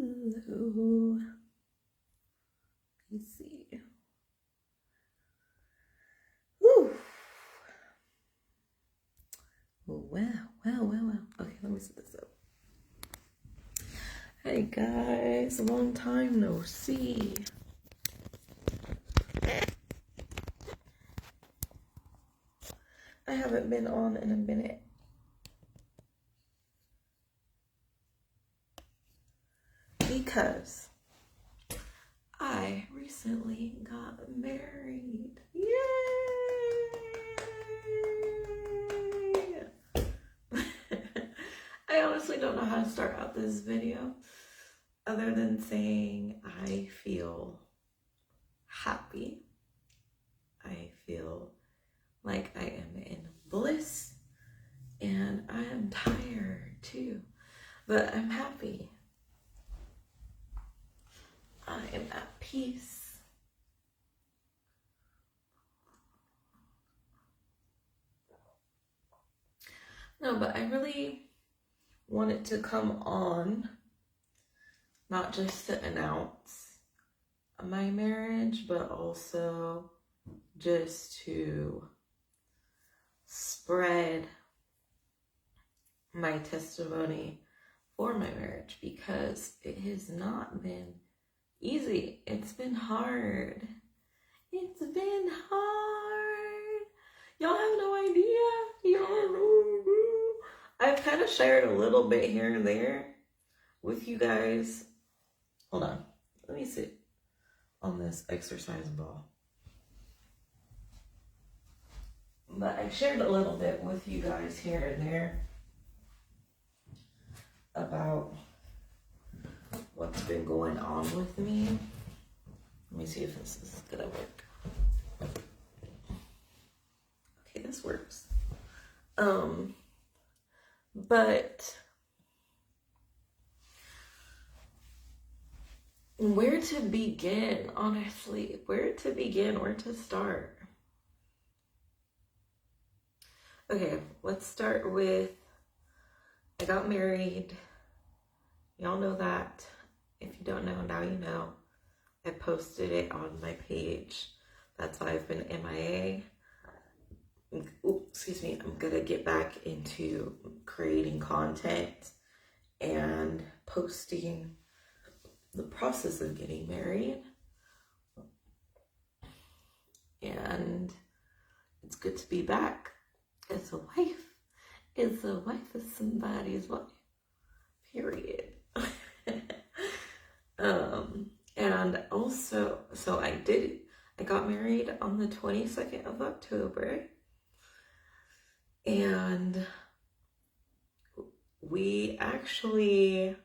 Hello. Let's see. Woo. Well. Okay, let me set this up. Hey guys, long time no see. I haven't been on in a minute. Because I recently got married. Yay! I honestly don't know how to start out this video other than saying I feel happy. I feel like I am in bliss, and I am tired too, but I'm happy. I am at peace. No, but I really wanted to come on, not just to announce my marriage, but also just to spread my testimony for my marriage, because it has not been easy. It's been hard. It's been hard. Y'all have no idea. Y'all know. I've kind of shared a little bit here and there with you guys. Hold on. Let me sit on this exercise ball. But I shared a little bit with you guys here and there about what's been going on with me. Let me see if this is gonna work. Okay, this works. But where to begin, honestly? Where to begin? Where to start? Okay, let's start with I got married. Y'all know that. If you don't know, now you know. I posted it on my page. That's why I've been MIA. Excuse me. I'm gonna get back into creating content and posting the process of getting married. And it's good to be back as a wife. As a wife is somebody's wife. Period. And also, so I got married on the 22nd of October, and we actually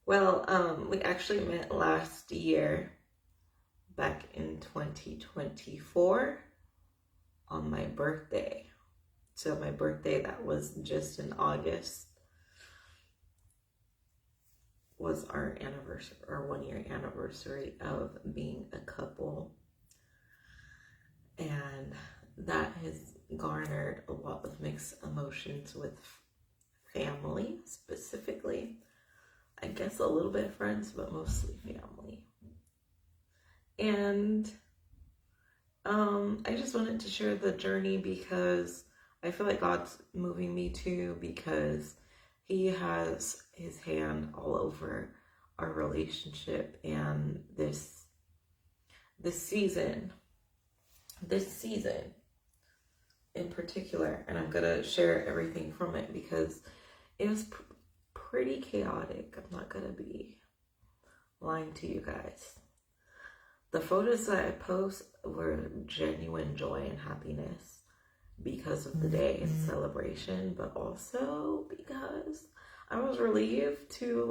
met last year, back in 2024, on my birthday. So my birthday, that was just in August, was our anniversary, our 1-year anniversary of being a couple. And that has garnered a lot of mixed emotions with family, specifically. I guess a little bit friends, but mostly family. And I just wanted to share the journey because I feel like God's moving me too, because He has His hand all over our relationship, and this season in particular, and I'm gonna share everything from it because it was pretty chaotic. I'm not gonna be lying to you guys. The photos that I post were genuine joy and happiness because of the day and celebration, but also because I was relieved to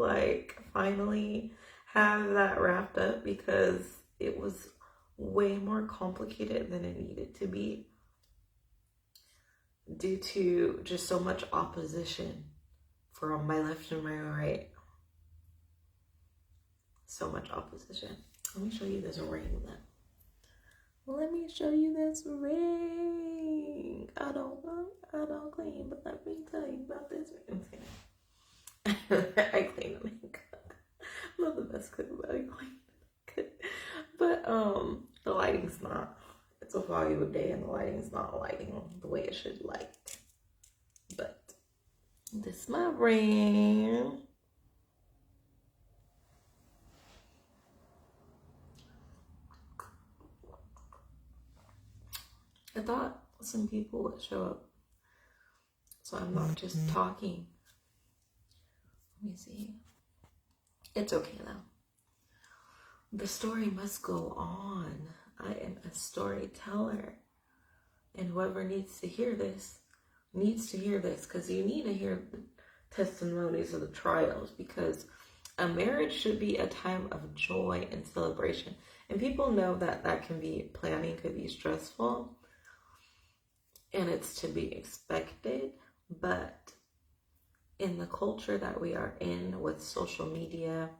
finally have that wrapped up, because it was way more complicated than it needed to be due to just so much opposition from my left and my right. So much opposition. Let me show you this ring then. Let me show you this ring. I don't clean, but let me tell you about this ring. I clean the makeup. I'm not the best cook, but the lighting's not. It's a foggy day and the lighting's not lighting the way it should light. But this is my ring. I thought some people would show up, so I'm not just talking. Let me see. It's okay though. The story must go on. I am a storyteller, and whoever needs to hear this because you need to hear the testimonies of the trials, because a marriage should be a time of joy and celebration. And people know that planning could be stressful, and it's to be expected. But in the culture that we are in with social media,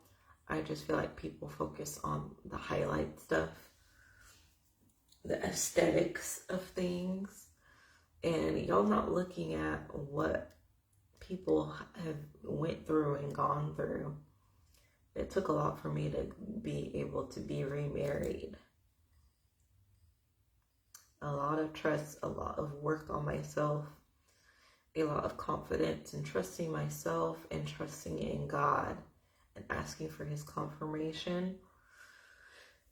I just feel like people focus on the highlight stuff, the aesthetics of things, and y'all not looking at what people have went through and gone through. It took a lot for me to be able to be remarried. A lot of trust, a lot of work on myself, a lot of confidence and trusting myself and trusting in God and asking for his confirmation,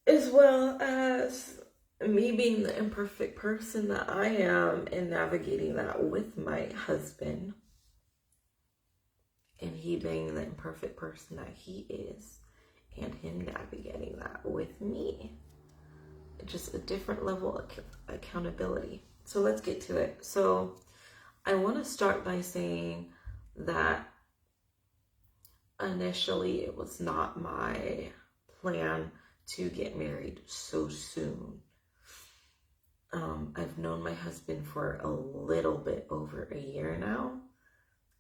as well as me being the imperfect person that I am and navigating that with my husband, and he being the imperfect person that he is and him navigating that with me. Just a different level of accountability. So let's get to it. So I want to start by saying that initially it was not my plan to get married so soon. I've known my husband for a little bit over a year now,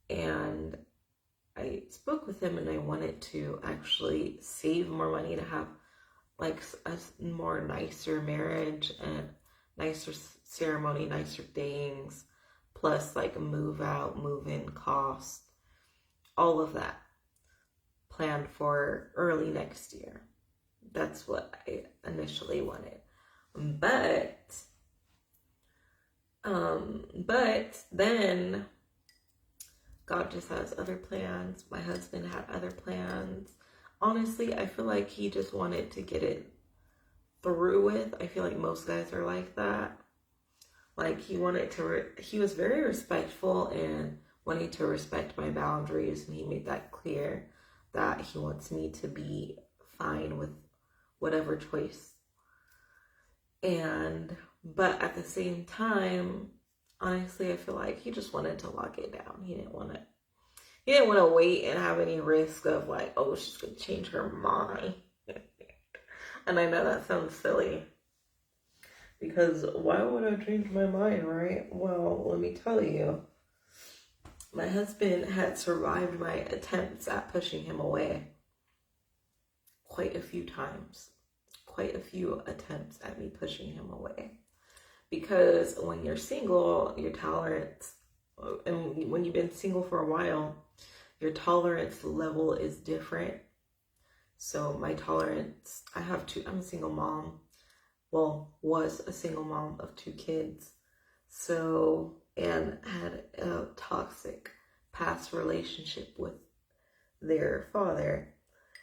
and I spoke with him and I wanted to actually save more money to have like a more nicer marriage and nicer ceremony, nicer things, plus like move out, move in cost, all of that planned for early next year. That's what I initially wanted. But then God just has other plans. My husband had other plans. Honestly, I feel like he just wanted to get it through with. I feel like most guys are like that. Like he was very respectful and wanting to respect my boundaries, and he made that clear that he wants me to be fine with whatever choice. But at the same time, honestly, I feel like he just wanted to lock it down. He didn't want to wait and have any risk of like, oh, she's going to change her mind. And I know that sounds silly, because why would I change my mind, right? Well, let me tell you, my husband had survived my attempts at pushing him away quite a few times. Quite a few attempts at me pushing him away. Because when you're single, your tolerance, and when you've been single for a while, your tolerance level is different. So my tolerance, I'm a single mom. Well, was a single mom of 2 kids. So, and had a toxic past relationship with their father.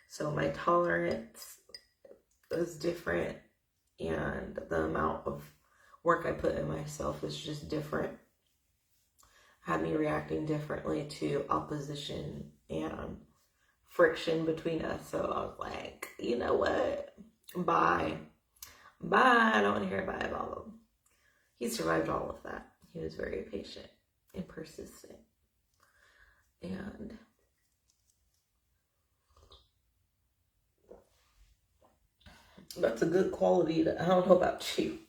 So my tolerance is different, and the amount of work I put in myself is just different. Had me reacting differently to opposition and friction between us. So I was like, you know what? Bye. I don't want to hear bye about him. He survived all of that. He was very patient and persistent. And that's a good quality I don't know about you.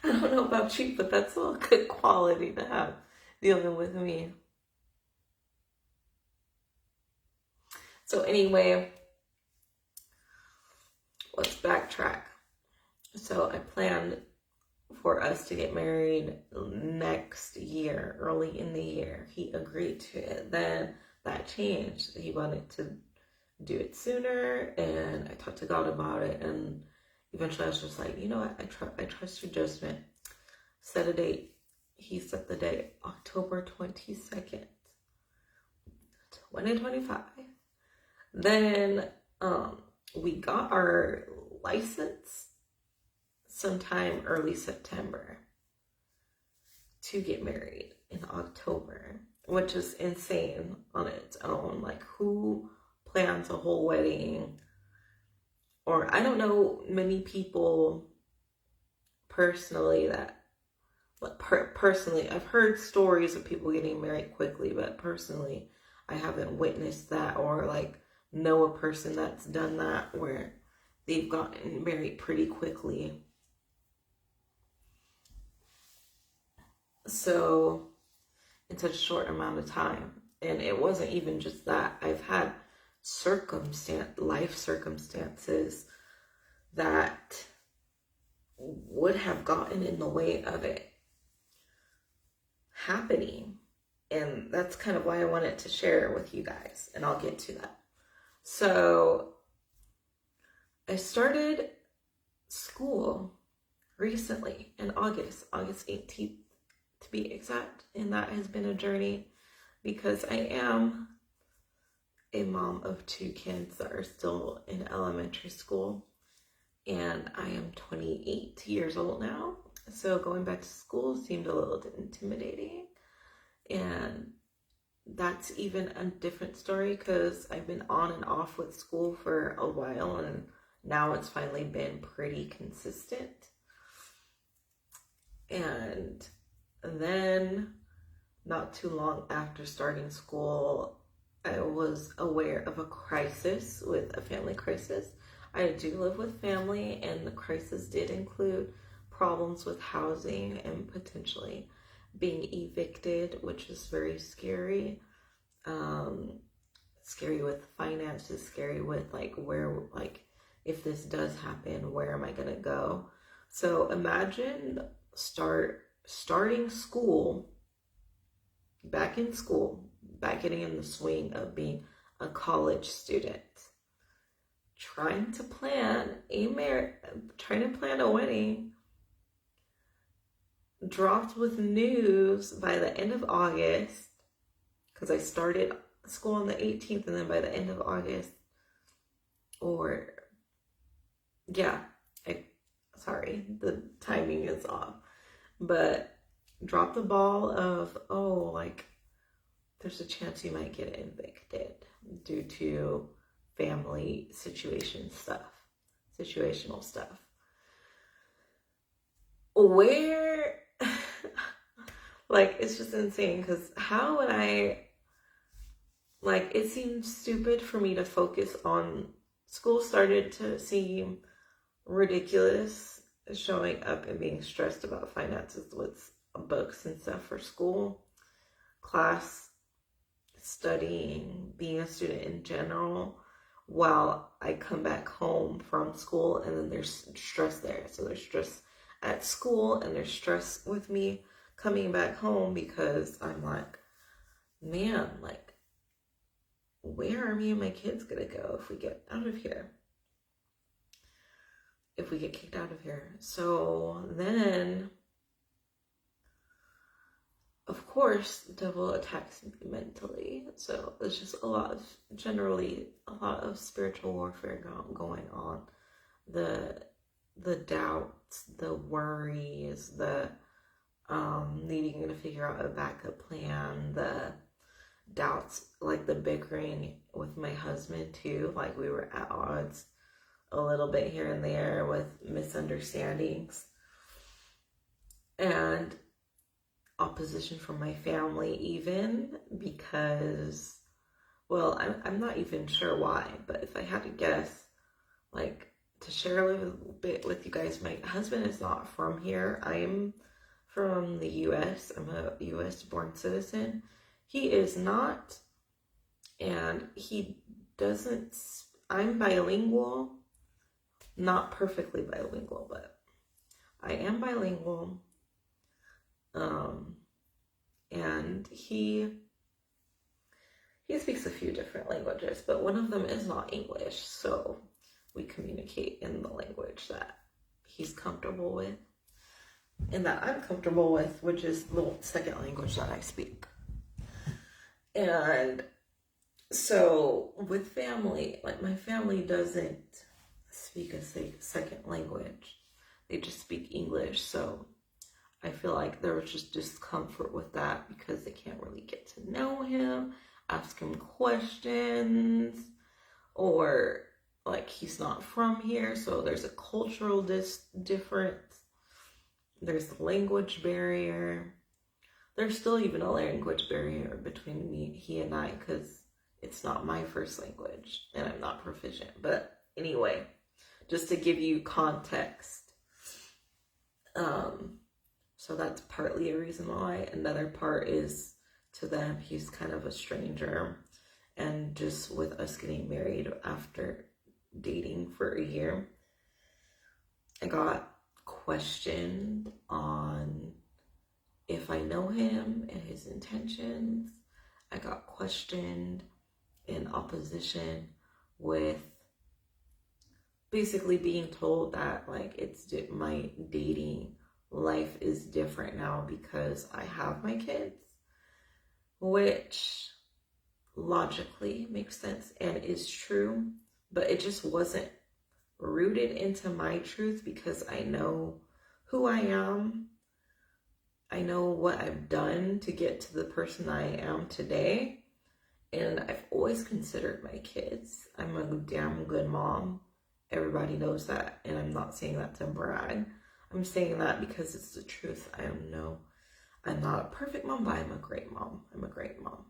But that's a good quality to have dealing with me. So anyway, let's backtrack. So I planned for us to get married next year, early in the year. He agreed to it. Then that changed. He wanted to do it sooner. And I talked to God about it, and eventually I was just like, you know what, I trust your judgment. Set a date. He set the date, October 22nd, 2025. Then we got our license sometime early September to get married in October, which is insane on its own. Like, who plans a whole wedding? Or I don't know many people personally that, personally, I've heard stories of people getting married quickly, but personally, I haven't witnessed that or like know a person that's done that where they've gotten married pretty quickly. So in such a short amount of time. And it wasn't even just that. I've had life circumstances that would have gotten in the way of it happening. And that's kind of why I wanted to share it with you guys. And I'll get to that. So I started school recently in August 18th to be exact. And that has been a journey because I am a mom of 2 kids that are still in elementary school. And I am 28 years old now. So going back to school seemed a little intimidating. And that's even a different story because I've been on and off with school for a while, and now it's finally been pretty consistent. And then not too long after starting school, I was aware of a crisis, with a family crisis. I do live with family, and the crisis did include problems with housing and potentially being evicted, which is very scary. Scary with finances, scary with like where, like if this does happen, where am I gonna go? So imagine starting school, back getting in the swing of being a college student, trying to plan a wedding, dropped with news by the end of August, because I started school on the 18th, and then by the end of August, sorry, the timing is off, but dropped the ball of, there's a chance you might get evicted due to family situational stuff. Where, it's just insane, because how would I, it seemed stupid for me to focus on school. Started to seem ridiculous, showing up and being stressed about finances with books and stuff for school, class, studying, being a student in general, while I come back home from school, and then there's stress there. So there's stress at school, and there's stress with me coming back home, because I'm like, man, where are me and my kids gonna go if we get out of here? If we get kicked out of here. So then, of course, the devil attacks me mentally. So it's just a lot of spiritual warfare going on. The doubts, the worries, the needing to figure out a backup plan, the doubts, the bickering with my husband too. We were at odds a little bit here and there with misunderstandings, and opposition from my family, even, because, I'm not even sure why, but if I had to guess, to share a little bit with you guys, my husband is not from here. I'm from the U.S. I'm a U.S. born citizen. He is not, and he doesn't. I'm bilingual, not perfectly bilingual, but I am bilingual. And he he speaks a few different languages, but one of them is not English, so we communicate in the language that he's comfortable with and that I'm comfortable with, which is the second language that I speak. And so with family, like my family doesn't speak a second language. They just speak English. So I feel like there was just discomfort with that because they can't really get to know him, ask him questions, or like he's not from here. So there's a cultural difference. There's the language barrier. There's still even a language barrier between he and I, because it's not my first language and I'm not proficient. But anyway, just to give you context. So that's partly a reason why. Another part is, to them, he's kind of a stranger. And just with us getting married after dating for a year, I got questioned on if I know him and his intentions. I got questioned in opposition with basically being told that like my dating life is different now because I have my kids, which logically makes sense and is true, but it just wasn't rooted into my truth because I know who I am. I know what I've done to get to the person I am today. And I've always considered my kids. I'm a damn good mom. Everybody knows that. And I'm not saying that to brag. I'm saying that because it's the truth. I'm not a perfect mom, but I'm a great mom. I'm a great mom.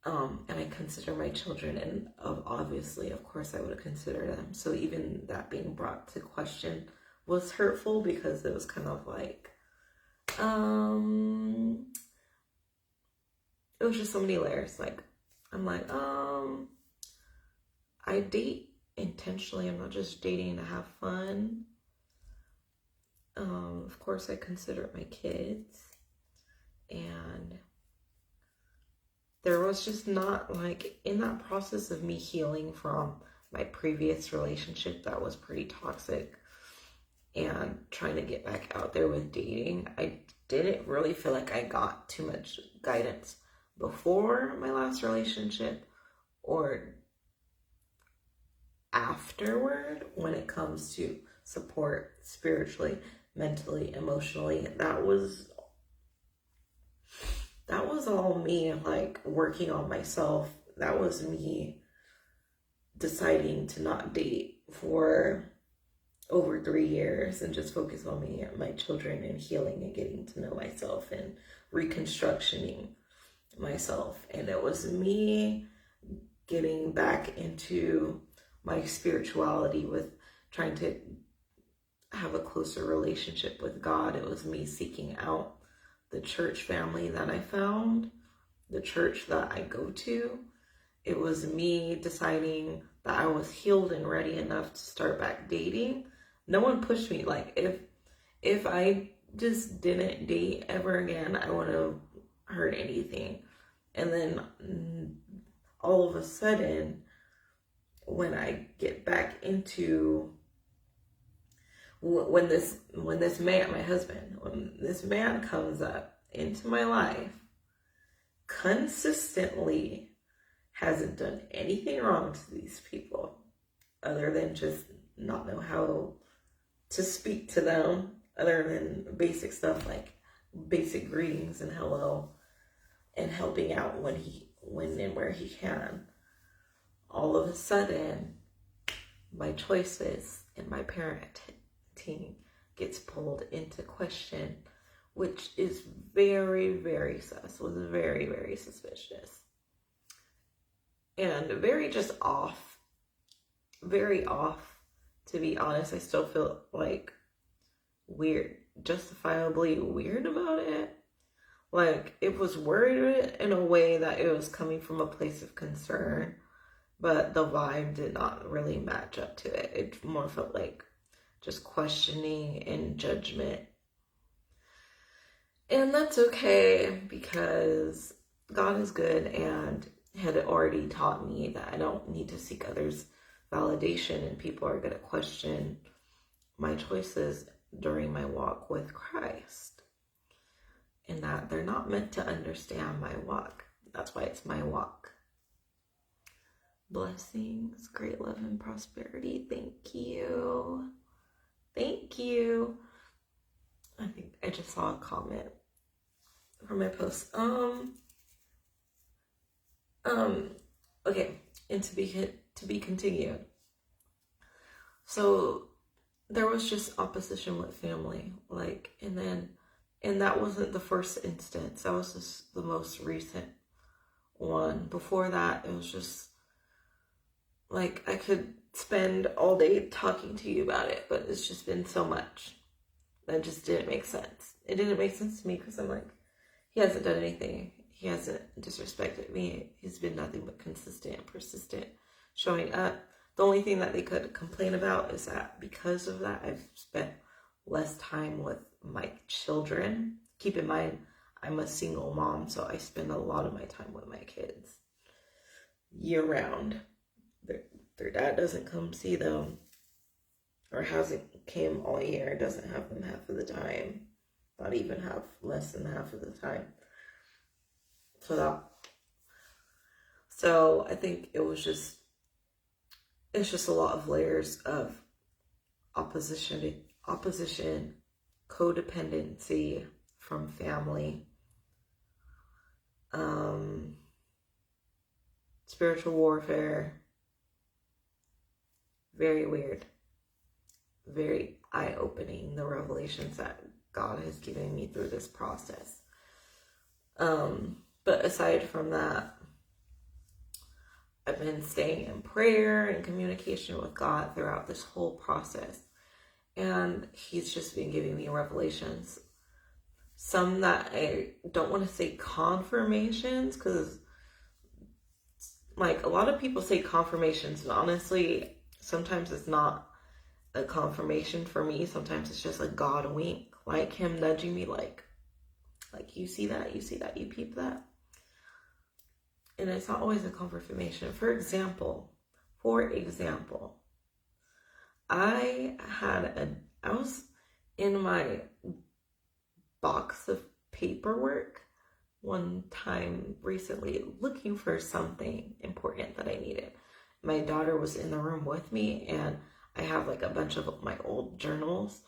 And I consider my children, and obviously, of course, I would have considered them. So even that being brought to question was hurtful because it was kind of like, it was just so many layers. Like, I'm like, I date intentionally. I'm not just dating to have fun. Of course, I consider my kids, and there was just not, like, in that process of me healing from my previous relationship that was pretty toxic and trying to get back out there with dating, I didn't really feel like I got too much guidance before my last relationship or afterward when it comes to support spiritually, mentally, emotionally. That was all me, like, working on myself. That was me deciding to not date for over 3 years and just focus on me and my children and healing and getting to know myself and reconstructioning myself. And it was me getting back into my spirituality with trying to have a closer relationship with God. It was me seeking out the church family that I found, the church that I go to. It was me deciding that I was healed and ready enough to start back dating. No one pushed me. Like, if I just didn't date ever again, I wouldn't have heard anything. And then all of a sudden, when I get back into when this man, my husband, when this man comes up into my life, consistently hasn't done anything wrong to these people other than just not know how to speak to them, other than basic stuff like basic greetings and hello and helping out when and where he can. All of a sudden, my choices and my parenting gets pulled into question, which is very, very sus, was very, very suspicious. And very just off, very off, to be honest. I still feel like weird, justifiably weird about it. Like, it was worried in a way that it was coming from a place of concern, but the vibe did not really match up to it. It more felt like just questioning and judgment. And that's okay, because God is good and had already taught me that I don't need to seek others' validation, and people are going to question my choices during my walk with Christ, and that they're not meant to understand my walk. That's why it's my walk. Blessings, great love, and prosperity. Thank you. Thank you. I think I just saw a comment from my post. Okay, and to be continued. So there was just opposition with family, and that wasn't the first instance. That was just the most recent one. Before that, it was just like I could spend all day talking to you about it, but it's just been so much that just didn't make sense. It didn't make sense to me because I'm like, he hasn't done anything. He hasn't disrespected me. He's been nothing but consistent and persistent, showing up. The only thing that they could complain about is that because of that, I've spent less time with my children. Keep in mind, I'm a single mom, so I spend a lot of my time with my kids year round. Their dad doesn't come see them, or hasn't came all year, doesn't have them half of the time, not even less than half of the time. So I think it's just a lot of layers of opposition, codependency from family, spiritual warfare. Very weird, very eye-opening, the revelations that God has given me through this process. But aside from that, I've been staying in prayer and communication with God throughout this whole process. And he's just been giving me revelations. Some that I don't want to say confirmations, because like a lot of people say confirmations, and honestly, sometimes it's not a confirmation for me. Sometimes it's just a God wink, like him nudging me, like you see that, you peep that. And it's not always a confirmation. For example, I was in my box of paperwork one time recently looking for something important that I needed. My daughter was in the room with me, and I have like a bunch of my old journals.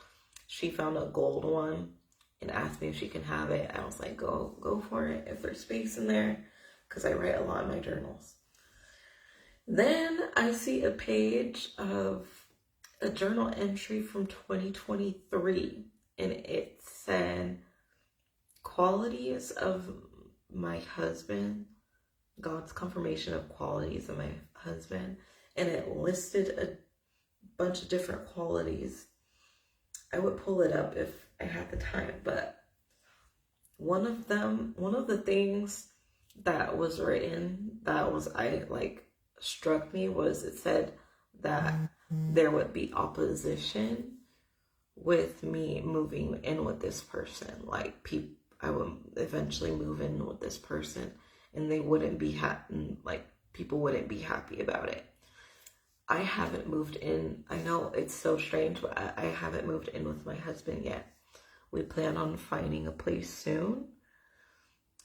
She found a gold one and asked me if she can have it. I was like, go for it if there's space in there, because I write a lot in my journals. Then I see a page of a journal entry from 2023, and it said qualities of my husband, God's confirmation of qualities of my husband, and it listed a bunch of different qualities. I would pull it up if I had the time, but one of the things that was written struck me was, it said that there would be opposition with me moving in with this person. Like I would eventually move in with this person, and they wouldn't be happy. Like people wouldn't be happy about it. I haven't moved in. I know it's so strange, but I haven't moved in with my husband yet. We plan on finding a place soon.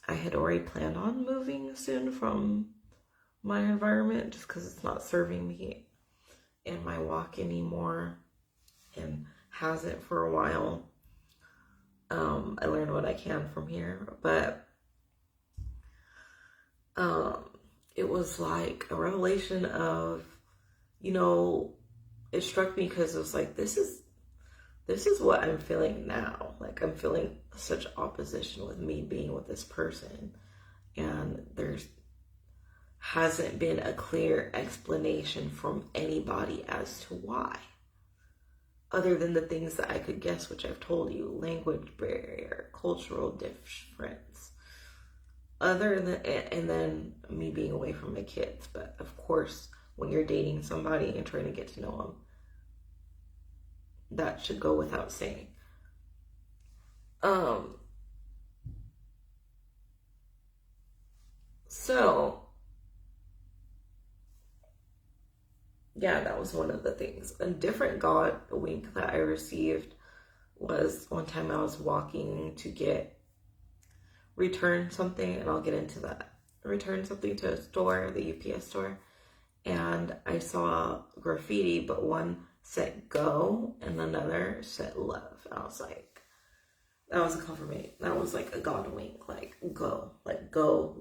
I had already planned on moving soon from my environment, just because it's not serving me in my walk anymore, and hasn't for a while. I learned what I can from here, but it was like a revelation of, it struck me because it was like, this is what I'm feeling now. Like I'm feeling such opposition with me being with this person, and there's hasn't been a clear explanation from anybody as to why, other than the things that I could guess, which I've told you: language barrier, cultural difference, and then me being away from my kids. But of course, when you're dating somebody and trying to get to know them, that should go without saying. So, yeah, that was one of the things. A different God wink that I received was one time I was walking to return something, and I'll get into that. Return something to a store, the UPS store, and I saw graffiti, but one said go and another said love. And I was like, that was a confirmation. That was like a God wink, like go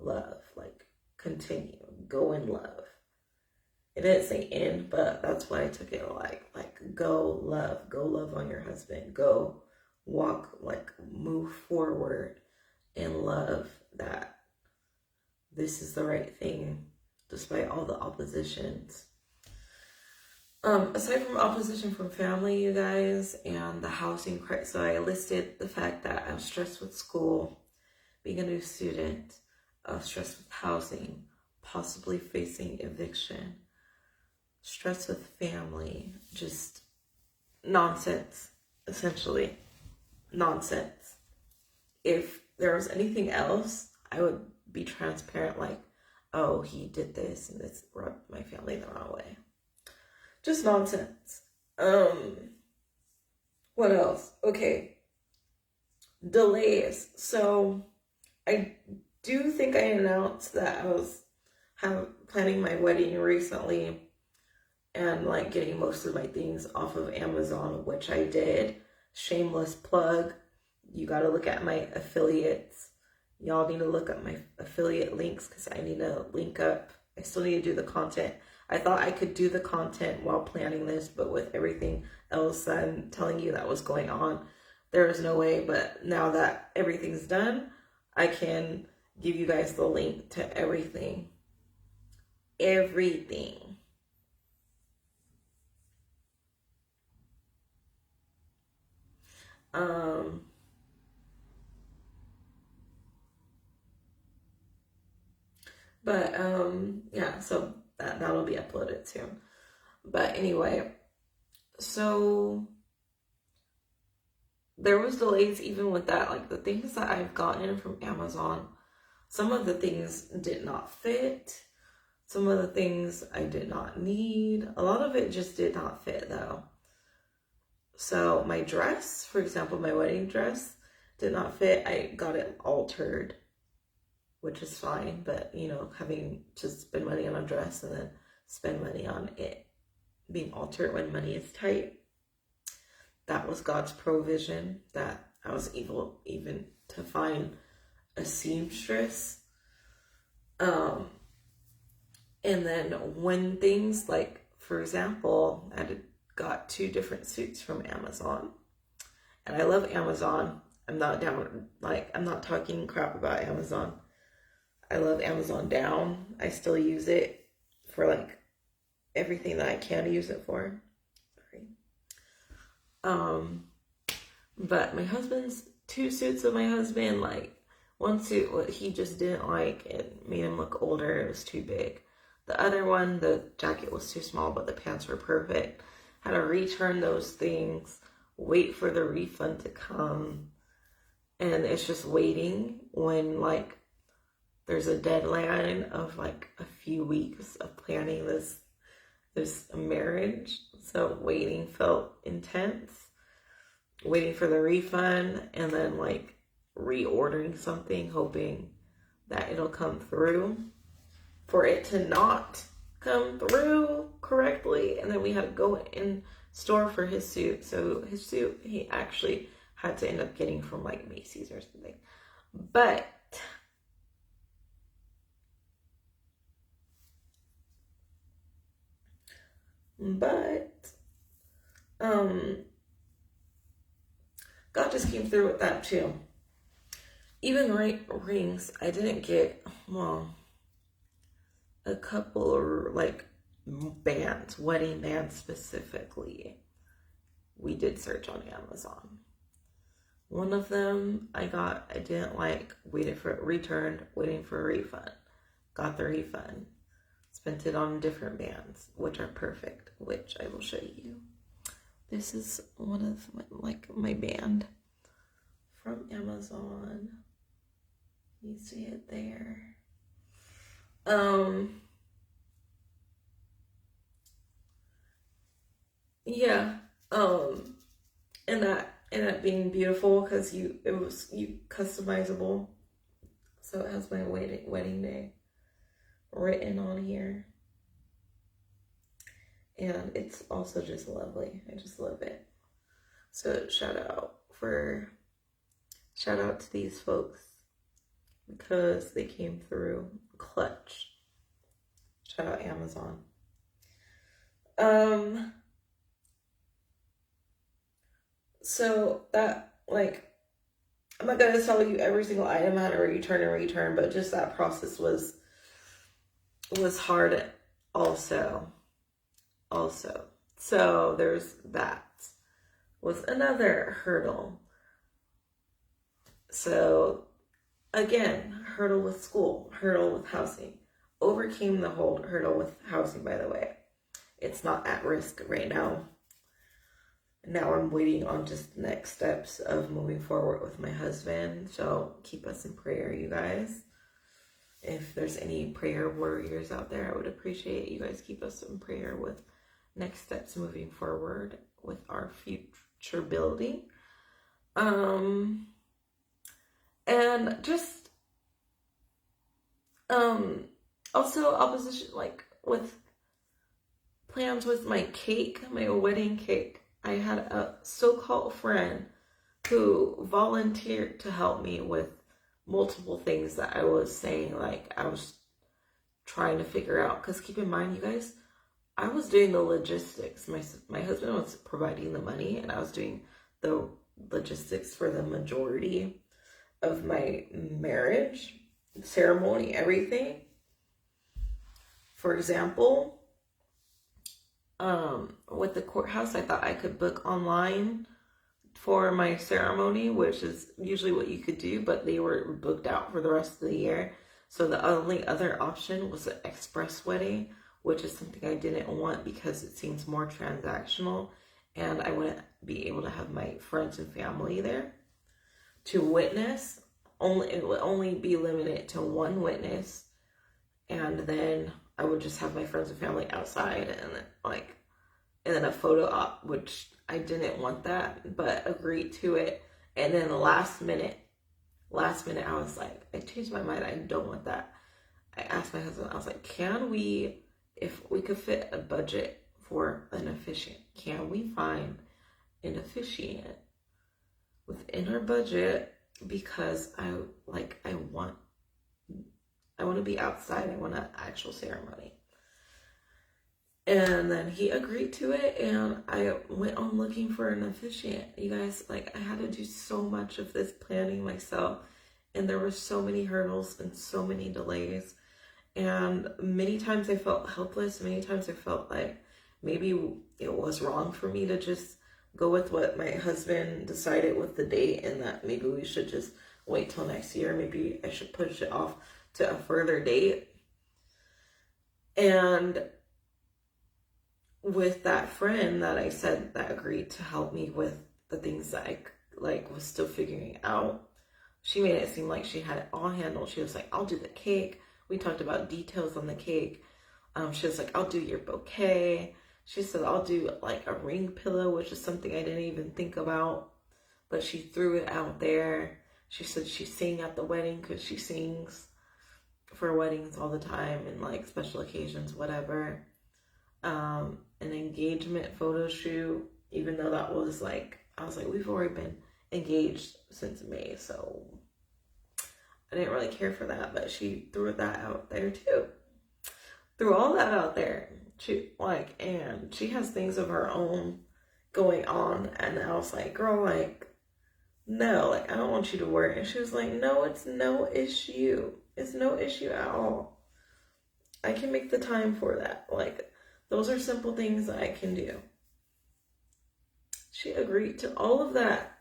love, like continue, go in love. It didn't say end, but that's what I took it like go love on your husband, go walk, like move forward in love, that this is the right thing despite all the oppositions. Aside from opposition from family, you guys, and the housing crisis, so I listed the fact that I'm stressed with school, being a new student, stressed with housing, possibly facing eviction, stress with family, just nonsense, essentially. Nonsense. If there was anything else, I would be transparent, like, oh, he did this and this rubbed my family the wrong way. Just nonsense. What else? Okay. Delays. So I do think I announced that I was planning my wedding recently, and like getting most of my things off of Amazon, which I did. Shameless plug. You got to look at my affiliates. Y'all need to look up my affiliate links because I need to link up. I still need to do the content. I thought I could do the content while planning this, but with everything else I'm telling you that was going on, there is no way. But now that everything's done, I can give you guys the link to everything. Everything. Yeah, so that'll be uploaded soon. But anyway, so there was delays even with that. Like the things that I've gotten from Amazon, some of the things did not fit. Some of the things I did not need. A lot of it just did not fit though. So my dress, for example, my wedding dress did not fit. I got it altered, which is fine, but you know, having to spend money on a dress and then spend money on it being altered when money is tight, that was God's provision, that I was able even to find a seamstress. And then when things like, for example, I got 2 different suits from Amazon, and I love Amazon. I'm not talking crap about Amazon. I love Amazon down. I still use it for like everything that I can use it for. But my husband's 2 suits of my husband, like one suit, what he just didn't like, it made him look older, it was too big. The other one, the jacket was too small, but the pants were perfect. Had to return those things, wait for the refund to come. And it's just waiting when like there's a deadline of like a few weeks of planning this marriage. So waiting felt intense. Waiting for the refund and then like reordering something, hoping that it'll come through, for it to not come through correctly. And then we had to go in store for his suit. So his suit, he actually had to end up getting from like Macy's or something. But God just came through with that too. Even rings, I didn't get, well, a couple of like bands, wedding bands specifically. We did search on Amazon. One of them I didn't like, waited for it returned, waiting for a refund. Got the refund. Spent it on different bands, which are perfect, which I will show you. This is one of my band from Amazon. You see it there. Yeah. And that ended up being beautiful because it was customizable. So it has my wedding day written on here. And it's also just lovely. I just love it. So shout out to these folks because they came through clutch. Shout out Amazon. So that, like, I'm not gonna tell you every single item I had to return, but just that process was hard also. So there's that. Was another hurdle. So again, hurdle with school, hurdle with housing. Overcame the whole hurdle with housing, by the way. It's not at risk right now. Now I'm waiting on just the next steps of moving forward with my husband. So keep us in prayer, you guys. If there's any prayer warriors out there, I would appreciate you guys keep us in prayer with next steps moving forward with our future building. And just also opposition, like with plans with my cake, my wedding cake. I had a so-called friend who volunteered to help me with multiple things that I was saying, like I was trying to figure out. Because keep in mind, you guys, I was doing the logistics. My husband was providing the money, and I was doing the logistics for the majority of my marriage ceremony, everything. For example, with the courthouse, I thought I could book online for my ceremony, which is usually what you could do, but they were booked out for the rest of the year. So the only other option was an express wedding, which is something I didn't want because it seems more transactional, and I wouldn't be able to have my friends and family there to witness. It would only be limited to one witness, and then I would just have my friends and family outside, and then a photo op, which I didn't want that, but agreed to it. And then the last minute, I was like, I changed my mind. I don't want that. I asked my husband, I was like, if we could fit a budget for an officiant, can we find an officiant within our budget? Because I want to be outside. I want an actual ceremony. And then he agreed to it, and I went on looking for an officiant. You guys, I had to do so much of this planning myself, and there were so many hurdles and so many delays. And many times I felt helpless. Many times I felt like maybe it was wrong for me to just go with what my husband decided with the date, and that maybe we should just wait till next year. Maybe I should push it off to a further date. And with that friend that I said that agreed to help me with the things that I was still figuring out, she made it seem like she had it all handled. She was like, I'll do the cake. We talked about details on the cake. She was like, I'll do your bouquet. She said, I'll do a ring pillow, which is something I didn't even think about, but she threw it out there. She said she sang at the wedding because she sings for weddings all the time and special occasions, whatever. An engagement photo shoot, even though that was I was like, we've already been engaged since May, so I didn't really care for that, but she threw that out there too. Threw all that out there. And she has things of her own going on, and I was like, girl, no, I don't want you to worry. And she was like, no, it's no issue. It's no issue at all. I can make the time for that. Those are simple things that I can do. She agreed to all of that,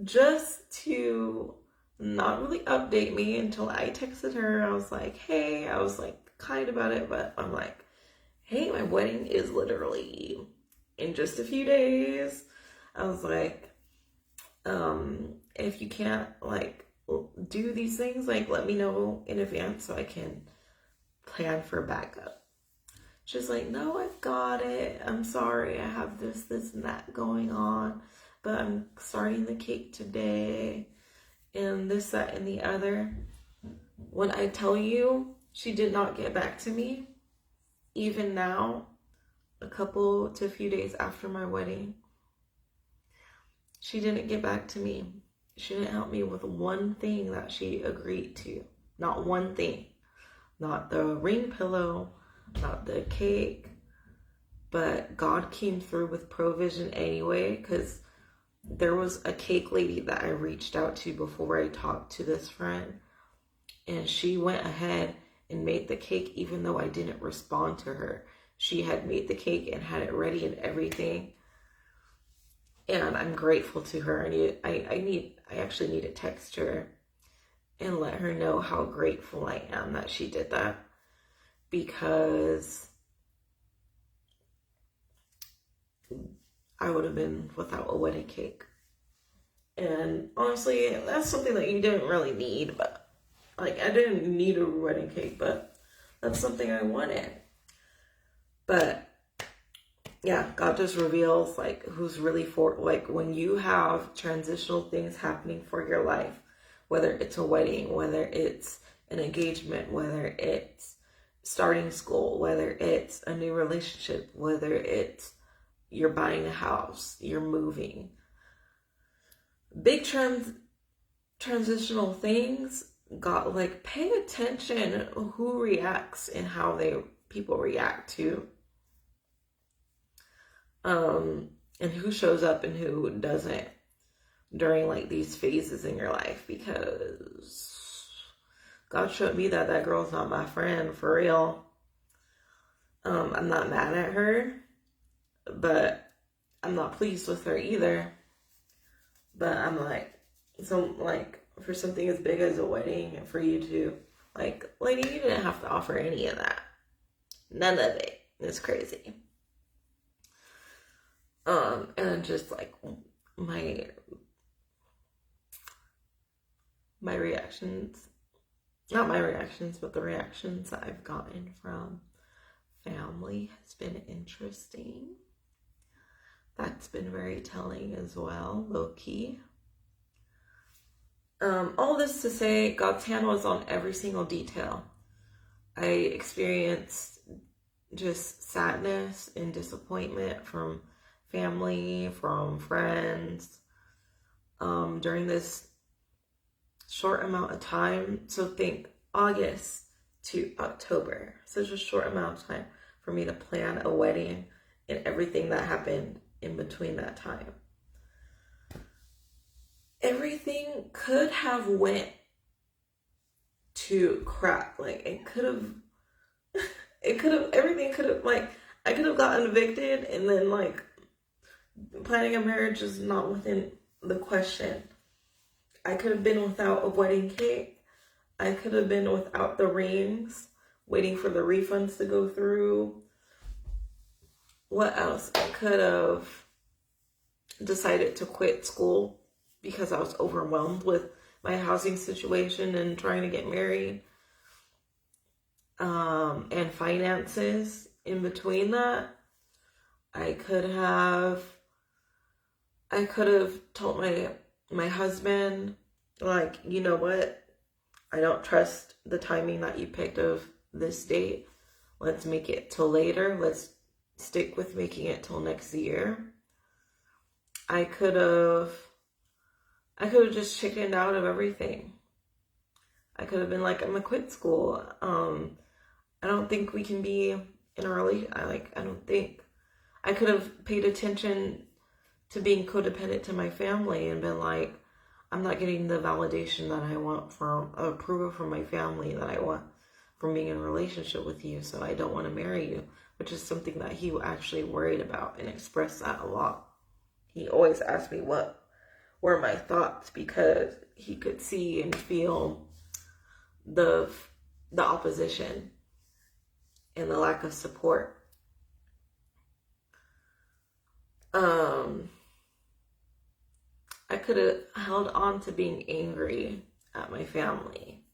just to not really update me until I texted her. I was like, hey, I was kind about it, but I'm like, hey, my wedding is literally in just a few days. I was like, if you can't do these things, like let me know in advance so I can plan for backup. She's like, no, I've got it. I'm sorry, I have this, and that going on, but I'm starting the cake today, and this, that, and the other. When I tell you, she did not get back to me, even now, a few days after my wedding. She didn't get back to me. She didn't help me with one thing that she agreed to. Not one thing. Not the ring pillow, not the cake, but God came through with provision anyway, because there was a cake lady that I reached out to before I talked to this friend, and she went ahead and made the cake even though I didn't respond to her. She had made the cake and had it ready and everything, and I'm grateful to her. I actually need to text her and let her know how grateful I am that she did that, because I would have been without a wedding cake. And honestly, that's something that you didn't really need, but like, I didn't need a wedding cake, but that's something I wanted. But yeah, God just reveals like who's really for, like when you have transitional things happening for your life, whether it's a wedding, whether it's an engagement, whether it's starting school, whether it's a new relationship, whether it's you're buying a house, you're moving. Big transitional things, got like, pay attention who reacts and how people react to, and who shows up and who doesn't during like these phases in your life, because God showed me that girl's not my friend for real. I'm not mad at her, but I'm not pleased with her either. But I'm like, so like for something as big as a wedding, and for you to like, lady, you didn't have to offer any of that. None of it. It's crazy. And just like my reactions, not my reactions, but the reactions that I've gotten from family has been interesting. That's been very telling as well, low key. All this to say, God's hand was on every single detail. I experienced just sadness and disappointment from family, from friends, during this short amount of time. So think August to October, such a short amount of time for me to plan a wedding and everything that happened in between that time. Everything could have went to crap. Like everything could have, like, I could have gotten evicted, and then like planning a marriage is not within the question. I could have been without a wedding cake. I could have been without the rings, waiting for the refunds to go through. What else? I could have decided to quit school because I was overwhelmed with my housing situation and trying to get married, and finances in between that. I could have told my husband, like, you know what, I don't trust the timing that you picked of this date. Let's make it till later. Let's stick with making it till next year. I could have just chickened out of everything. I could have been like, I'm gonna quit school. I don't think we can be in a relationship. I don't think. I could have paid attention to being codependent to my family and been like, I'm not getting the validation that I want from approval from my family that I want from being in a relationship with you, so I don't want to marry you, which is something that he actually worried about and expressed that a lot. He always asked me what were my thoughts, because he could see and feel the opposition and the lack of support. I could have held on to being angry at that my family,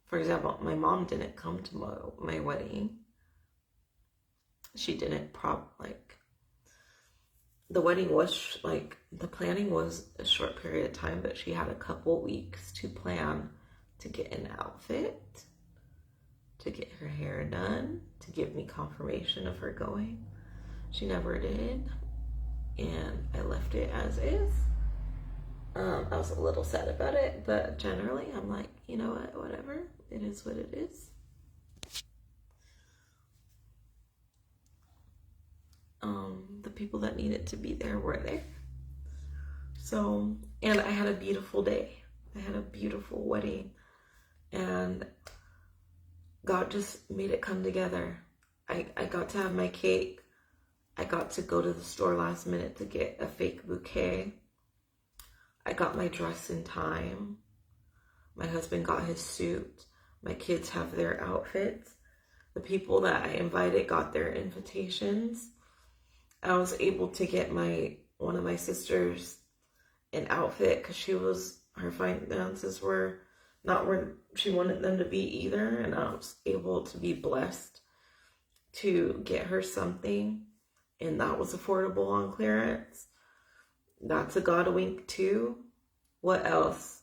for example, my mom didn't come to my wedding. She didn't the wedding was the planning was a short period of time, but she had a couple weeks to plan, to get an outfit, to get her hair done, to give me confirmation of her going. She never did, and I left it as is. I was a little sad about it, but generally I'm like, you know what, whatever, it is what it is. The people that needed to be there were there. So, and I had a beautiful day. I had a beautiful wedding, and God just made it come together. I got to have my cake. I got to go to the store last minute to get a fake bouquet. I got my dress in time. My husband got his suit. My kids have their outfits. The people that I invited got their invitations. I was able to get one of my sisters an outfit because her finances were not where she wanted them to be either, and I was able to be blessed to get her something, and that was affordable on clearance. That's a God wink too. What else?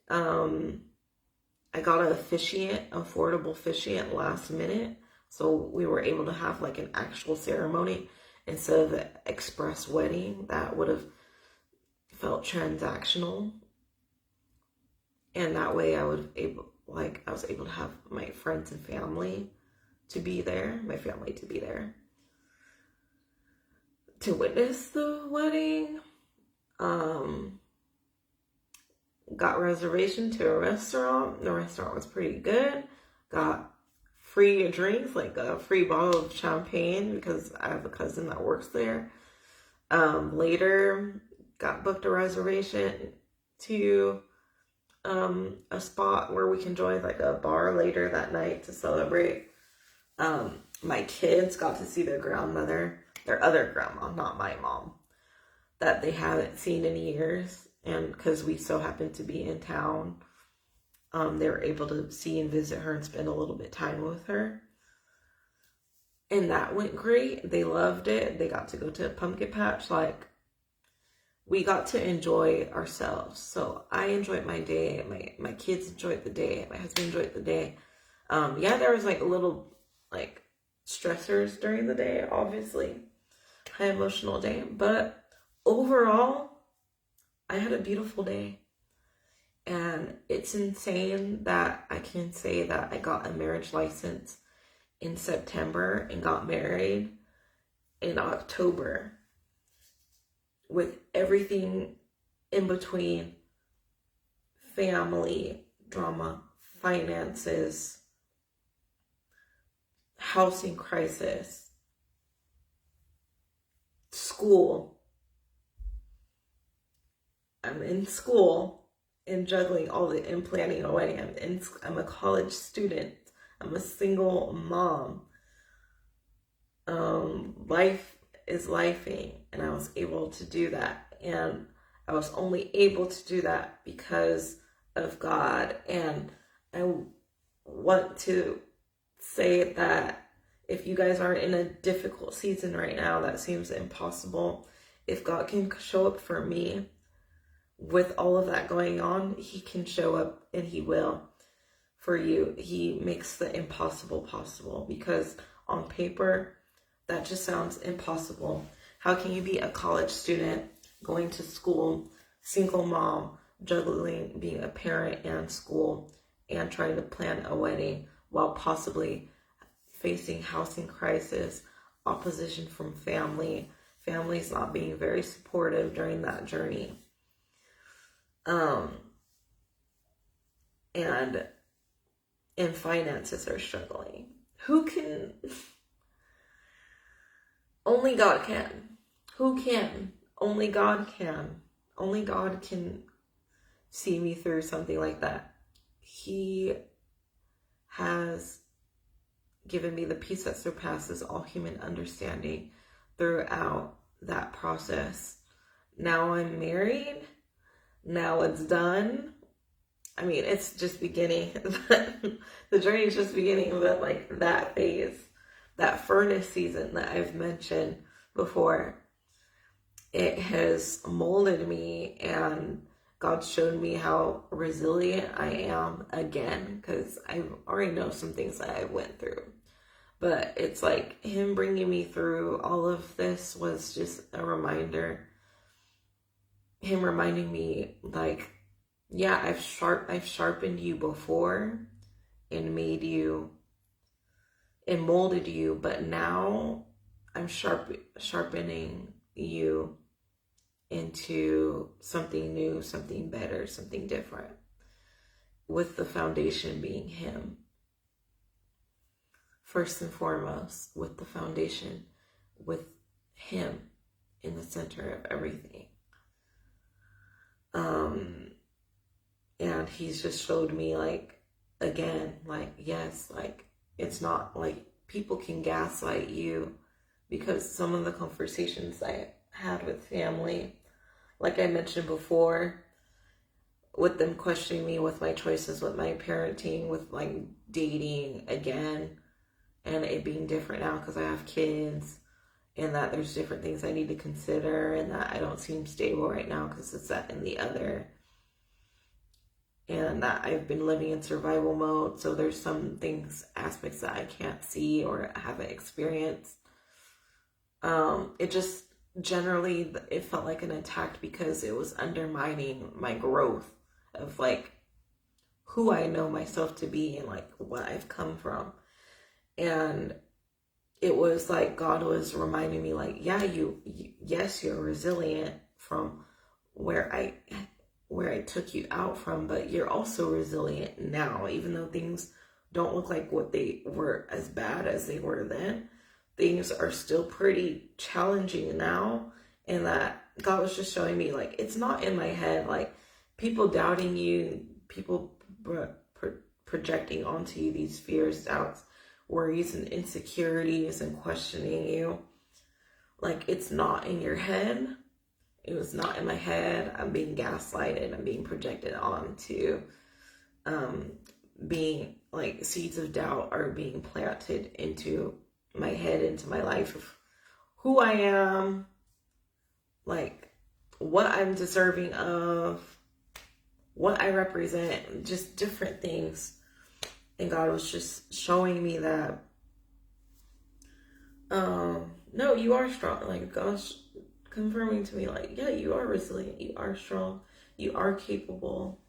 I got an affordable officiant last minute, so we were able to have an actual ceremony instead of the express wedding that would have felt transactional. And that way I was able to have my friends and family to be there, to witness the wedding. Got reservation to a restaurant. The restaurant was pretty good. Got free drinks, a free bottle of champagne because I have a cousin that works there. Later, got booked a reservation to a spot where we can join a bar later that night to celebrate. My kids got to see their grandmother, their other grandma, not my mom, that they haven't seen in years. And because we so happened to be in town, they were able to see and visit her and spend a little bit of time with her. And that went great. They loved it. They got to go to a pumpkin patch. We got to enjoy ourselves. So I enjoyed my day. My kids enjoyed the day. My husband enjoyed the day. Yeah, there was little stressors during the day, obviously. High emotional day. But overall, I had a beautiful day. And it's insane that I can say that I got a marriage license in September and got married in October, with everything in between: family drama, finances, housing crisis, school. I'm in school and juggling all the and planning a wedding. I'm a college student. I'm a single mom. Life is lifing, and I was able to do that. And I was only able to do that because of God. And I want to say that if you guys are in a difficult season right now that seems impossible, if God can show up for me with all of that going on, he can show up, and he will for you. He makes the impossible possible, because on paper, that just sounds impossible. How can you be a college student, going to school, single mom, juggling being a parent and school, and trying to plan a wedding while possibly facing housing crisis, opposition from families not being very supportive during that journey? And finances are struggling. Who can? Only God can. Who can? Only God can. Only God can see me through something like that. He has given me the peace that surpasses all human understanding throughout that process. Now I'm married. Now it's done. I mean, it's just beginning. The journey is just beginning, but like that phase, that furnace season that I've mentioned before, it has molded me, and God showed me how resilient I am again, because I already know some things that I went through. But it's like him bringing me through all of this was just a reminder. Him reminding me, like, yeah, I've sharpened you before and made you and molded you, but now I'm sharpening you into something new, something better, something different, with the foundation being him. First and foremost, with the foundation, with him in the center of everything. And he's just showed me, like, again, like, yes, like, it's not like people can gaslight you, because some of the conversations I had with family, like I mentioned before, with them questioning me with my choices, with my parenting, with like dating again, and it being different now because I have kids, and that there's different things I need to consider, and that I don't seem stable right now because it's that and the other, and that I've been living in survival mode, so there's some things, aspects that I can't see or haven't experienced. It just generally, it felt like an attack because it was undermining my growth of like who I know myself to be and like what I've come from. And it was like God was reminding me, like, yeah, yes, you're resilient from where I took you out from, but you're also resilient now, even though things don't look like what they were as bad as they were then. Things are still pretty challenging now, and that God was just showing me, like, it's not in my head, like, people doubting you, people projecting onto you these fears, doubts, worries, and insecurities, and questioning you. Like, it's not in your head. It was not in my head. I'm being gaslighted. I'm being projected onto. Being, like, seeds of doubt are being planted into my head, into my life, of who I am, like what I'm deserving of, what I represent, just different things. And God was just showing me that, no, you are strong. Like, God's confirming to me, like, yeah, you are resilient, you are strong, you are capable,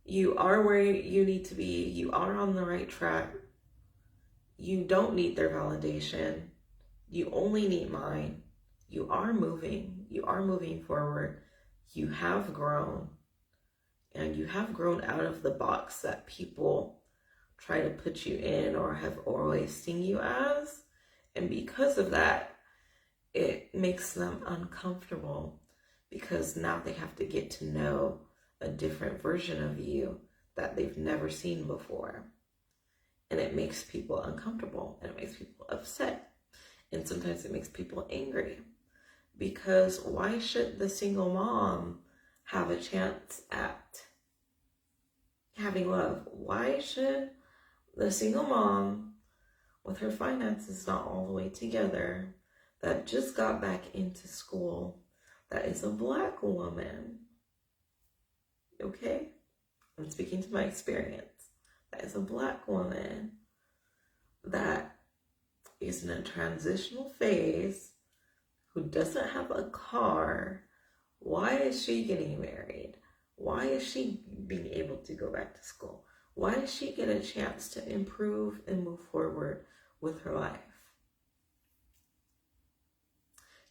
you are where you need to be, you are on the right track. You don't need their validation. You only need mine. You are moving forward. You have grown, and you have grown out of the box that people try to put you in or have always seen you as. And because of that, it makes them uncomfortable, because now they have to get to know a different version of you that they've never seen before. And it makes people uncomfortable, and it makes people upset. And sometimes it makes people angry, because why should the single mom have a chance at having love? Why should the single mom with her finances not all the way together, that just got back into school, that is a Black woman, okay? I'm speaking to my experience. That is a Black woman that is in a transitional phase, who doesn't have a car. Why is she getting married? Why is she being able to go back to school? Why does she get a chance to improve and move forward with her life?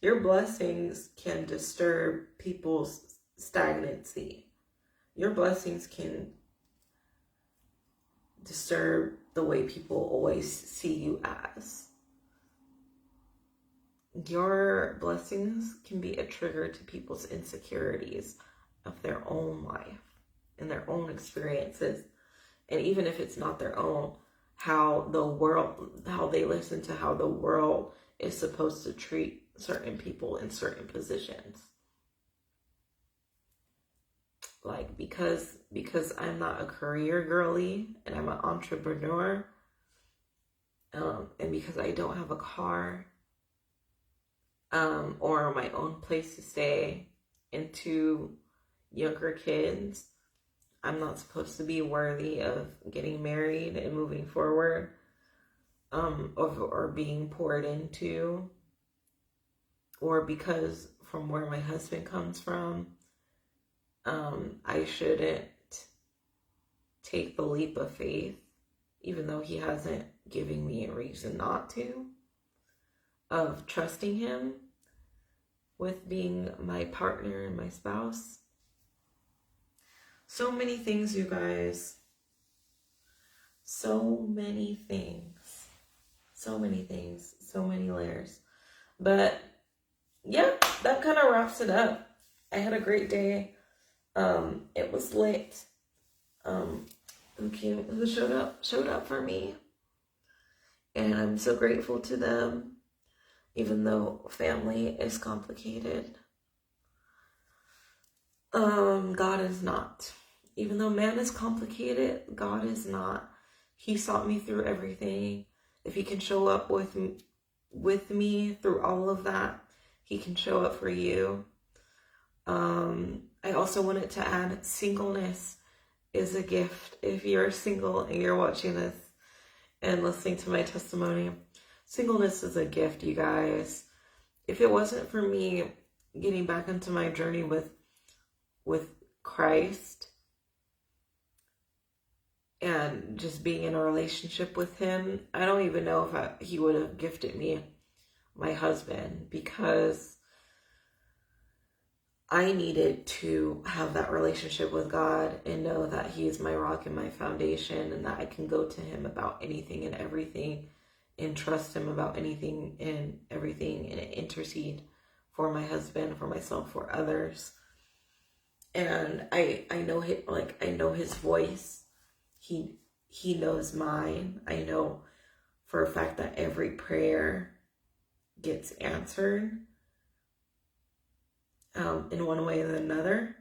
Your blessings can disturb people's stagnancy. Your blessings can disturb the way people always see you as. Your blessings can be a trigger to people's insecurities of their own life and their own experiences. And even if it's not their own, how they listen to how the world is supposed to treat certain people in certain positions. like, because I'm not a career girly and I'm an entrepreneur, and because I don't have a car, or my own place to stay, and 2 younger kids, I'm not supposed to be worthy of getting married and moving forward, or being poured into, or because from where my husband comes from, I shouldn't take the leap of faith, even though he hasn't given me a reason not to, of trusting him with being my partner and my spouse. So many things, you guys. So many things. So many things. So many layers. But yeah, that kind of wraps it up. I had a great day. It was lit. Who showed up for me. And I'm so grateful to them, even though family is complicated. God is not. Even though man is complicated, God is not. He sought me through everything. If he can show up with me through all of that, he can show up for you. I also wanted to add, singleness is a gift. If you're single and you're watching this and listening to my testimony, singleness is a gift, you guys. If it wasn't for me getting back into my journey with Christ and just being in a relationship with him, I don't even know if he would have gifted me my husband, because I needed to have that relationship with God and know that he is my rock and my foundation, and that I can go to him about anything and everything and trust him about anything and everything and intercede for my husband, for myself, for others. And I know his voice. He knows mine. I know for a fact that every prayer gets answered. In one way or another,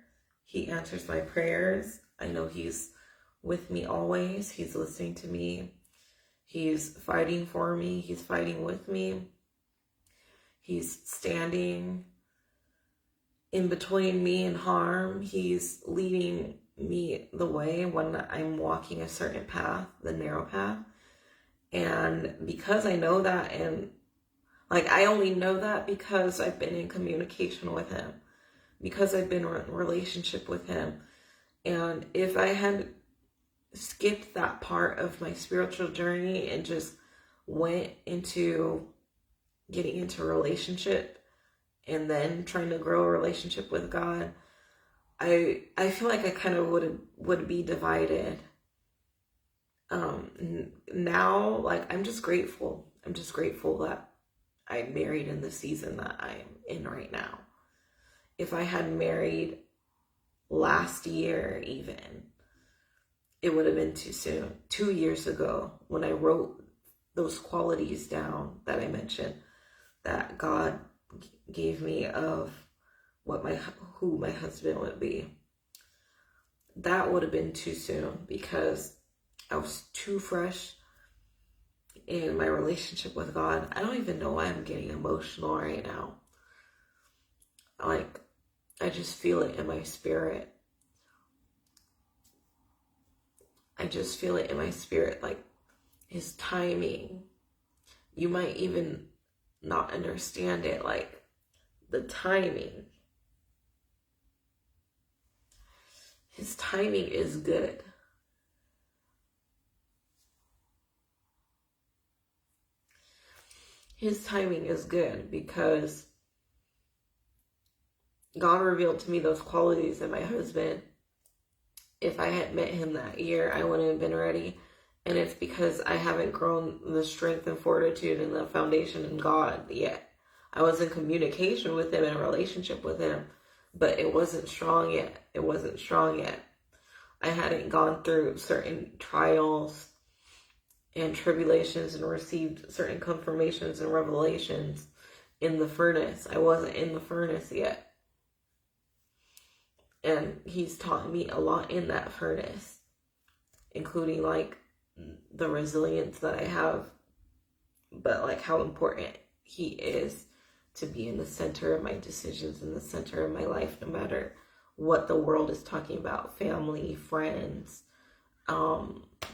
he answers my prayers. I know he's with me always. He's listening to me. He's fighting for me. He's fighting with me. He's standing in between me and harm. He's leading me the way when I'm walking a certain path, the narrow path. And because I know that, and I only know that because I've been in communication with him, because I've been in a relationship with him. And if I had skipped that part of my spiritual journey and just went into getting into a relationship and then trying to grow a relationship with God, I feel like I kind of would be divided. Now, I'm just grateful. I'm just grateful that I'm married in the season that I'm in right now. If I had married last year even, it would have been too soon. 2 years ago, when I wrote those qualities down that I mentioned, that God gave me of who my husband would be, that would have been too soon, because I was too fresh in my relationship with God. I don't even know why I'm getting emotional right now. I just feel it in my spirit. I just feel it in my spirit, his timing. You might even not understand it, the timing. His timing is good. His timing is good because God revealed to me those qualities in my husband. If I had met him that year, I wouldn't have been ready. And it's because I haven't grown the strength and fortitude and the foundation in God yet. I was in communication with him, in a relationship with him, but it wasn't strong yet. It wasn't strong yet. I hadn't gone through certain trials and tribulations and received certain confirmations and revelations in the furnace. I wasn't in the furnace yet. And he's taught me a lot in that furnace, including like the resilience that I have, but like how important he is to be in the center of my decisions, in the center of my life, no matter what the world is talking about, family, friends,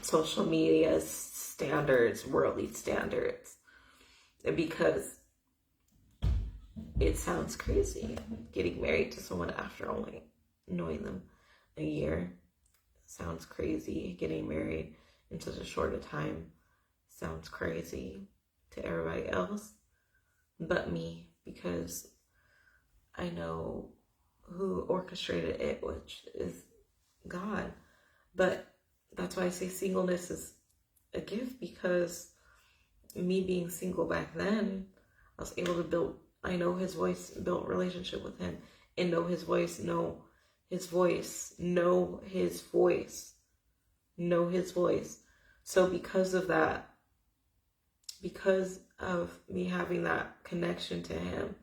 social media standards, worldly standards. Because it sounds crazy getting married to someone after only knowing them a year. Sounds crazy getting married in such a short a time. Sounds crazy to everybody else but me, because I know who orchestrated it, which is God. But that's why I say singleness is a gift, because me being single back then, I was able to build, I know his voice, built relationship with him, and know his voice, know his voice. So because of that, because of me having that connection to him,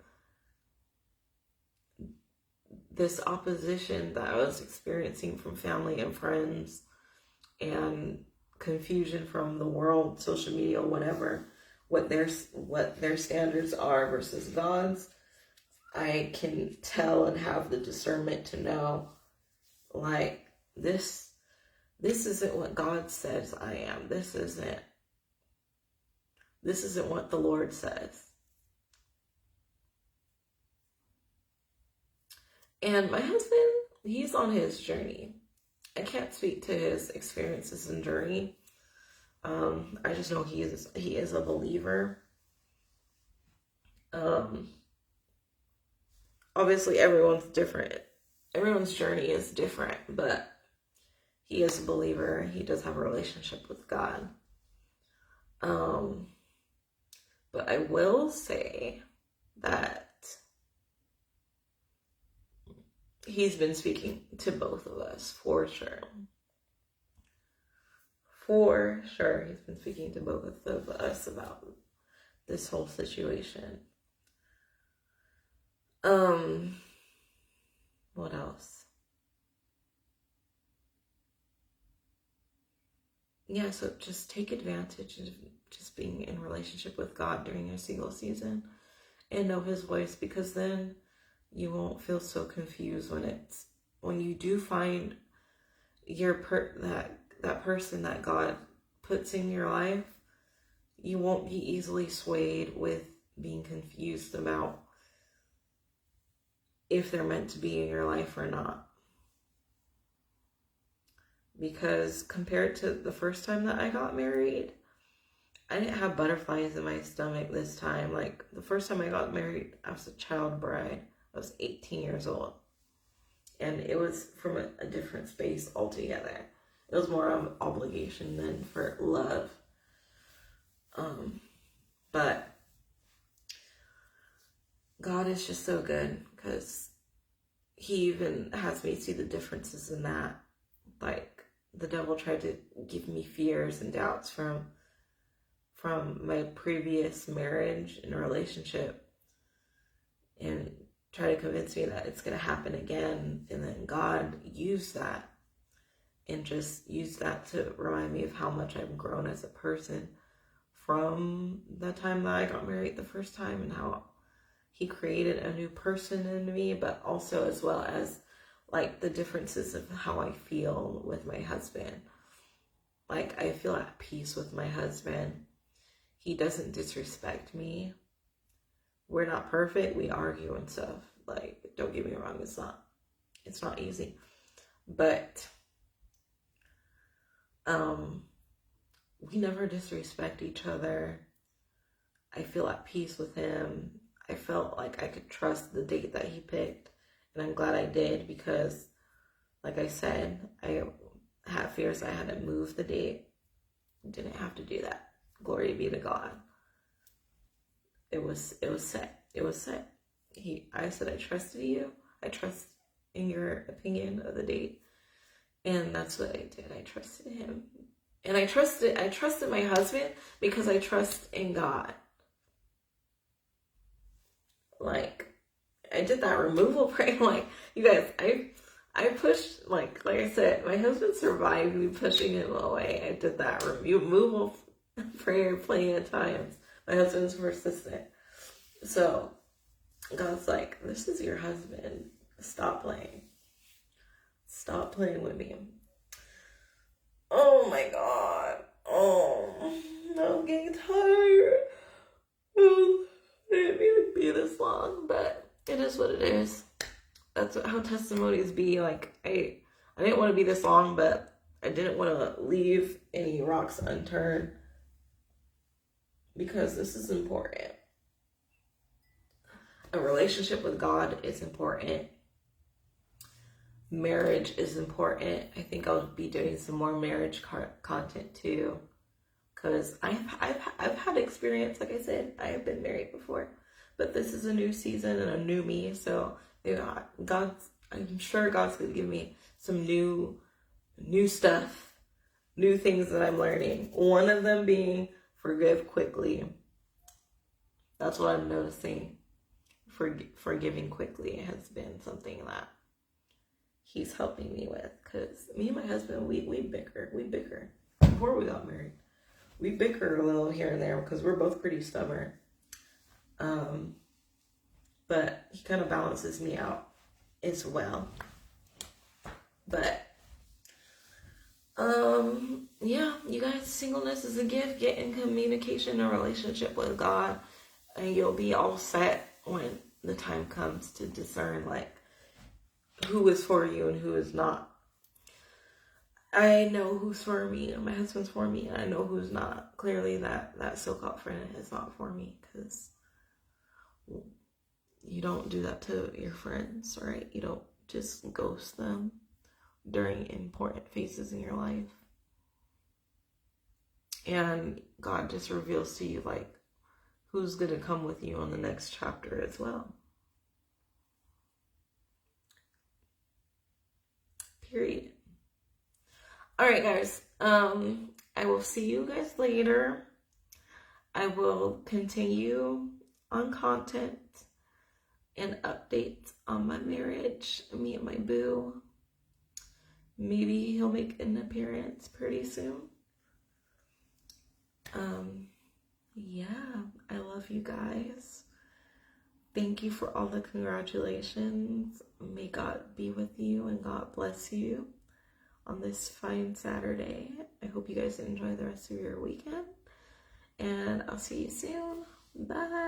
this opposition that I was experiencing from family and friends, and confusion from the world, social media, whatever, what their standards are versus God's, I can tell and have the discernment to know, like, this isn't what God says I am. This isn't what the Lord says. And my husband, he's on his journey. I can't speak to his experiences and journey. I just know he is a believer. Obviously everyone's different. Everyone's journey is different, but he is a believer. He does have a relationship with God. But I will say that he's been speaking to both of us, for sure. For sure, he's been speaking to both of us about this whole situation. What else? Yeah, so just take advantage of just being in relationship with God during your single season and know his voice, because then you won't feel so confused when you do find that person that God puts in your life. You won't be easily swayed with being confused about if they're meant to be in your life or not. Because compared to the first time that I got married, I didn't have butterflies in my stomach this time. Like, the first time I got married, I was a child bride. I was 18 years old. And it was from a different space altogether. It was more of obligation than for love. But God is just so good, because he even has me see the differences in that. Like, the devil tried to give me fears and doubts from my previous marriage and relationship, and try to convince me that it's going to happen again. And then God used that, and just used that to remind me of how much I've grown as a person from the time that I got married the first time, and how he created a new person in me, but also as well as like the differences of how I feel with my husband. Like, I feel at peace with my husband. He doesn't disrespect me. We're not perfect. We argue and stuff. Like, don't get me wrong. It's not easy. But, we never disrespect each other. I feel at peace with him. I felt like I could trust the date that he picked. And I'm glad I did, because, like I said, I had fears I had to move the date. Didn't have to do that. Glory be to God. It was set. It was set. I said I trusted you. I trust in your opinion of the date. And that's what I did. I trusted him. And I trusted my husband because I trust in God. Like, I did that removal prayer. Like, you guys, I pushed, like I said, my husband survived me pushing him away. I did that removal prayer plenty of times. My husband's persistent. So God's like, this is your husband. Stop playing. Stop playing with me. Oh my God. Oh, I'm getting tired. I didn't mean to be this long, but it is what it is. That's how testimonies be. Like, I didn't want to be this long, but I didn't want to leave any rocks unturned because this is important. A relationship with God is important. Marriage is important. I think I'll be doing some more marriage content too, because I've had experience. Like I said, I have been married before, but this is a new season and a new me. So I'm sure God's gonna give me some new stuff, new things that I'm learning. One of them being forgive quickly. That's what I'm noticing. Forgiving quickly has been something that he's helping me with, because me and my husband, we bicker before we got married. We bicker a little here and there because we're both pretty stubborn. But he kind of balances me out as well. But yeah, you guys, singleness is a gift. Get in communication and relationship with God, and you'll be all set when the time comes to discern like who is for you and who is not. I know who's for me, and my husband's for me, and I know who's not. Clearly that so-called friend is not for me, because you don't do that to your friends, right? You don't just ghost them during important phases in your life. And God just reveals to you like who's going to come with you on the next chapter as well. Period. All right, guys. I will see you guys later. I will continue on content and updates on my marriage, me and my boo. Maybe he'll make an appearance pretty soon. Yeah, I love you guys. Thank you for all the congratulations. May God be with you and God bless you on this fine Saturday. I hope you guys enjoy the rest of your weekend, and I'll see you soon. Bye.